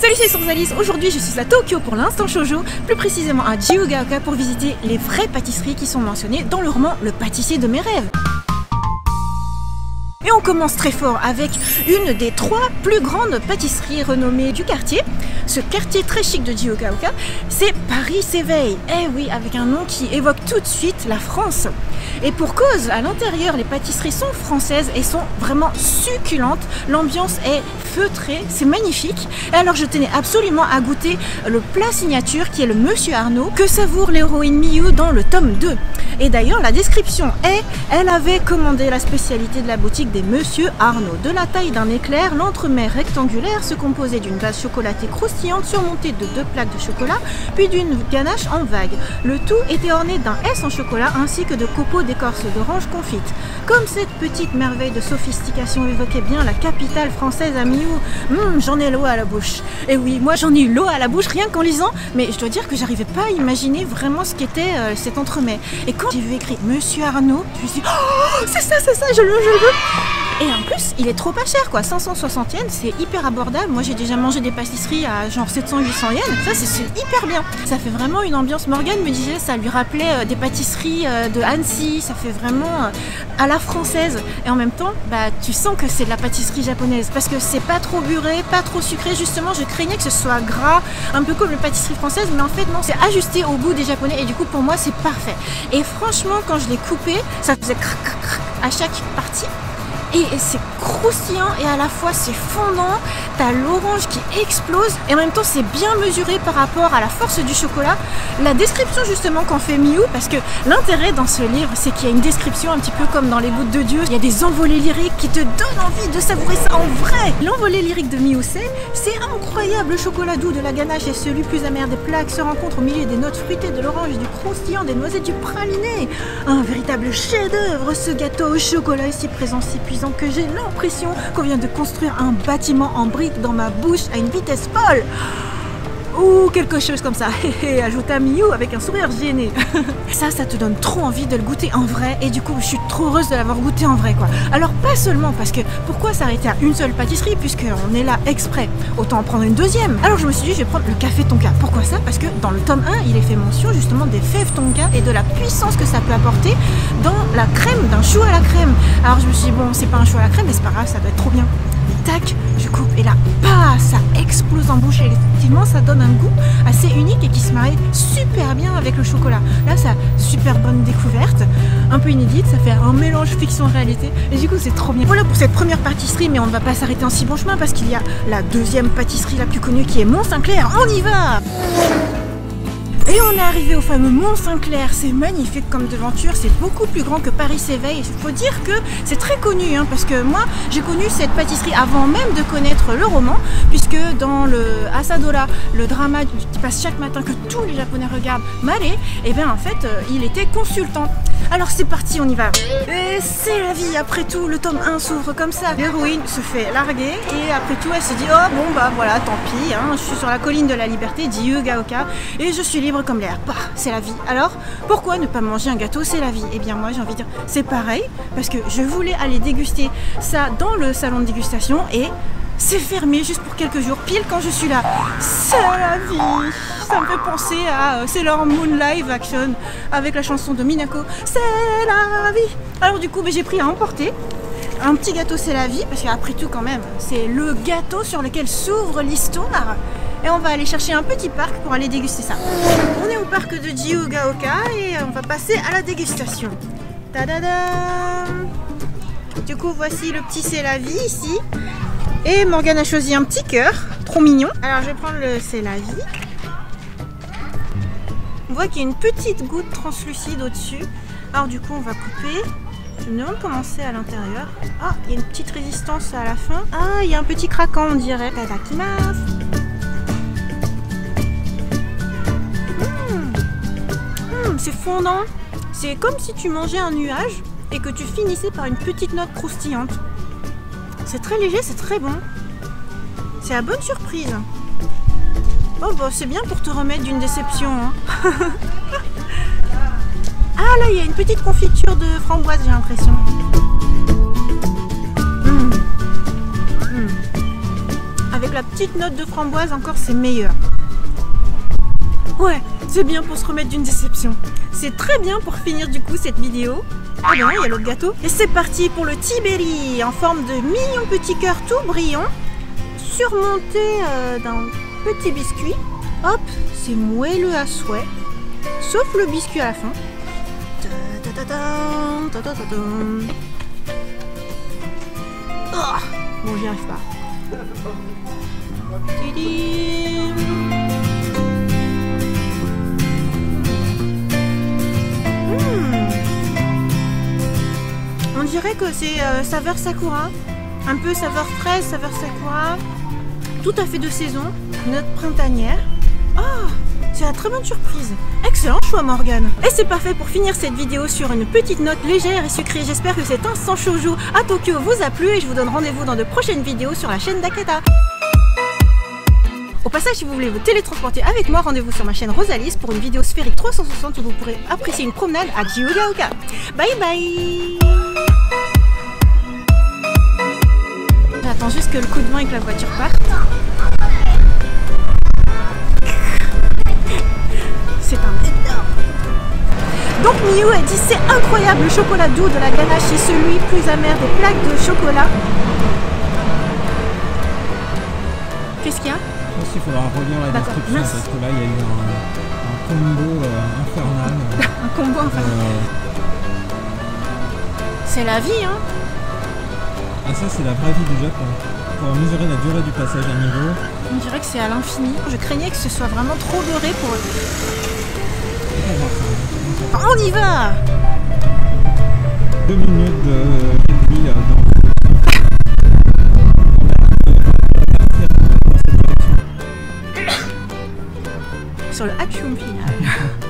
Salut, c'est Source. Aujourd'hui je suis à Tokyo pour l'instant shoujo, plus précisément à Jiyugaoka pour visiter les vraies pâtisseries qui sont mentionnées dans le roman Le pâtissier de mes rêves. Et on commence très fort avec une des 3 plus grandes pâtisseries renommées du quartier. Ce quartier très chic de Jiyugaoka, c'est Paris s'éveille. Eh oui, avec un nom qui évoque tout de suite la France. Et pour cause, à l'intérieur, les pâtisseries sont françaises et sont vraiment succulentes. L'ambiance est feutrée, c'est magnifique. Et alors je tenais absolument à goûter le plat signature qui est le Monsieur Arnaud, que savoure l'héroïne Miyu dans le tome 2. Et d'ailleurs, la description est: elle avait commandé la spécialité de la boutique des Monsieur Arnaud. De la taille d'un éclair, l'entremets rectangulaire se composait d'une base chocolatée croustillante surmontée de 2 plaques de chocolat, puis d'une ganache en vague. Le tout était orné d'un S en chocolat ainsi que de copeaux d'écorce d'orange confite. Comme cette petite merveille de sophistication évoquait bien la capitale française à Miyu, j'en ai l'eau à la bouche. Et oui, moi j'en ai eu l'eau à la bouche rien qu'en lisant, mais je dois dire que j'arrivais pas à imaginer vraiment ce qu'était cet entremets. Et quand j'ai vu écrit Monsieur Arnaud, je me suis dit, oh, c'est ça, je le veux. Et en plus, il est trop pas cher quoi, 560 yens, c'est hyper abordable. Moi j'ai déjà mangé des pâtisseries à genre 700-800 yens, ça c'est hyper bien. Ça fait vraiment une ambiance, Morgane me disait, ça lui rappelait des pâtisseries de Annecy, ça fait vraiment à la française. Et en même temps, bah tu sens que c'est de la pâtisserie japonaise, parce que c'est pas trop buré, pas trop sucré. Justement, je craignais que ce soit gras, un peu comme les pâtisseries françaises, mais en fait non, c'est ajusté au goût des japonais et du coup pour moi c'est parfait. Et franchement, quand je l'ai coupé, ça faisait crac crac crac à chaque partie. Et c'est croustillant et à la fois c'est fondant, t'as l'orange qui explose et en même temps c'est bien mesuré par rapport à la force du chocolat. La description justement qu'en fait Miyu, parce que l'intérêt dans ce livre c'est qu'il y a une description un petit peu comme dans Les Gouttes de Dieu, il y a des envolées lyriques qui te donnent envie de savourer ça en vrai. L'envolée lyrique de Miyu c'est incroyable, le chocolat doux de la ganache et celui plus amer des plaques se rencontrent au milieu des notes fruitées de l'orange, du croustillant, des noisettes, du praliné. Un véritable chef-d'œuvre, ce gâteau au chocolat est si présent, si puissant que j'ai l'impression qu'on vient de construire un bâtiment en briques dans ma bouche à une vitesse folle. Ou quelque chose comme ça, ajouta Miyu avec un sourire gêné. Ça te donne trop envie de le goûter en vrai et du coup je suis trop heureuse de l'avoir goûté en vrai quoi. Alors pas seulement parce que pourquoi s'arrêter à une seule pâtisserie puisqu'on est là exprès, autant en prendre une deuxième. Alors je me suis dit je vais prendre le café tonka. Pourquoi ça? Parce que dans le tome 1 il est fait mention justement des fèves tonka et de la puissance que ça peut apporter dans la crème, d'un chou à la crème. Alors je me suis dit bon c'est pas un chou à la crème mais c'est pas grave, ça doit être trop bien. Et tac, je coupe et là, ça explose en bouche et effectivement ça donne un goût assez unique et qui se marie super bien avec le chocolat. Là ça super bonne découverte, un peu inédite, ça fait un mélange fiction-réalité et du coup c'est trop bien. Voilà pour cette première pâtisserie, mais on ne va pas s'arrêter en si bon chemin parce qu'il y a la deuxième pâtisserie la plus connue qui est Mont-Saint-Clair. On y va! Et on est arrivé au fameux Mont-Saint-Clair, c'est magnifique comme devanture, c'est beaucoup plus grand que Paris s'éveille. Il faut dire que c'est très connu, hein, parce que moi j'ai connu cette pâtisserie avant même de connaître le roman, puisque dans le Asadora, le drama qui passe chaque matin que tous les Japonais regardent, Mare, et bien en fait il était consultant. Alors c'est parti, on y va. Et c'est la vie, après tout, le tome 1 s'ouvre comme ça. L'héroïne se fait larguer et après tout elle se dit oh bon bah voilà tant pis, hein, je suis sur la colline de la liberté, Jiyugaoka, et je suis libre comme l'air. Bah, c'est la vie. Alors, pourquoi ne pas manger un gâteau? C'est la vie. Eh bien moi j'ai envie de dire, c'est pareil, parce que je voulais aller déguster ça dans le salon de dégustation et c'est fermé juste pour quelques jours, pile quand je suis là. C'est la vie. Ça me fait penser à Sailor Moon live action avec la chanson de Minako. C'est la vie. Alors du coup, j'ai pris à emporter un petit gâteau, c'est la vie, parce qu'après tout quand même, c'est le gâteau sur lequel s'ouvre l'histoire. Et on va aller chercher un petit parc pour aller déguster ça. On est au parc de Jiyugaoka et on va passer à la dégustation. Tadadam! Du coup, voici le petit c'est la vie ici. Et Morgane a choisi un petit cœur, trop mignon. Alors je vais prendre le c'est la vie. On voit qu'il y a une petite goutte translucide au-dessus. Alors du coup, on va couper. Je me demande comment c'est à l'intérieur. Ah, il y a une petite résistance à la fin. Ah, il y a un petit craquant, on dirait. Tadakimasu. C'est fondant, c'est comme si tu mangeais un nuage et que tu finissais par une petite note croustillante. C'est très léger, c'est très bon. C'est la bonne surprise. Oh bah c'est bien pour te remettre d'une déception. Hein. Ah là, il y a une petite confiture de framboise, j'ai l'impression. avec la petite note de framboise encore, c'est meilleur. Ouais, c'est bien pour se remettre d'une déception. C'est très bien pour finir du coup cette vidéo. Ah ben il y a l'autre gâteau. Et c'est parti pour le Tiberi en forme de mignon petit cœur tout brillant, surmonté d'un petit biscuit. Hop, c'est moelleux à souhait, sauf le biscuit à la fin. Oh, bon, j'y arrive pas. On dirait que c'est saveur sakura, un peu saveur fraise, saveur sakura, tout à fait de saison, note printanière. Oh, c'est une très bonne surprise. Excellent choix Morgane. Et c'est parfait pour finir cette vidéo sur une petite note légère et sucrée. J'espère que cet instant shoujo à Tokyo vous a plu et je vous donne rendez-vous dans de prochaines vidéos sur la chaîne d'Akata. Au passage, si vous voulez vous télétransporter avec moi, rendez-vous sur ma chaîne Rosalys pour une vidéo sphérique 360 où vous pourrez apprécier une promenade à Jiugaoka. Bye bye. J'attends juste que le coup de main et que la voiture parte. C'est un énorme. Donc Miyu a dit c'est incroyable, le chocolat doux de la ganache est celui plus amer des plaques de chocolat. Qu'est-ce qu'il y a? Je pense qu'il faudra relire la description parce que là il y a eu un combo infernal. Un combo infernal. C'est la vie hein. Ah ça c'est la vraie vie du Japon. Pour mesurer la durée du passage à niveau. On dirait que c'est à l'infini. Je craignais que ce soit vraiment trop doré pour... On y va. 2 minutes de vie sur le action final.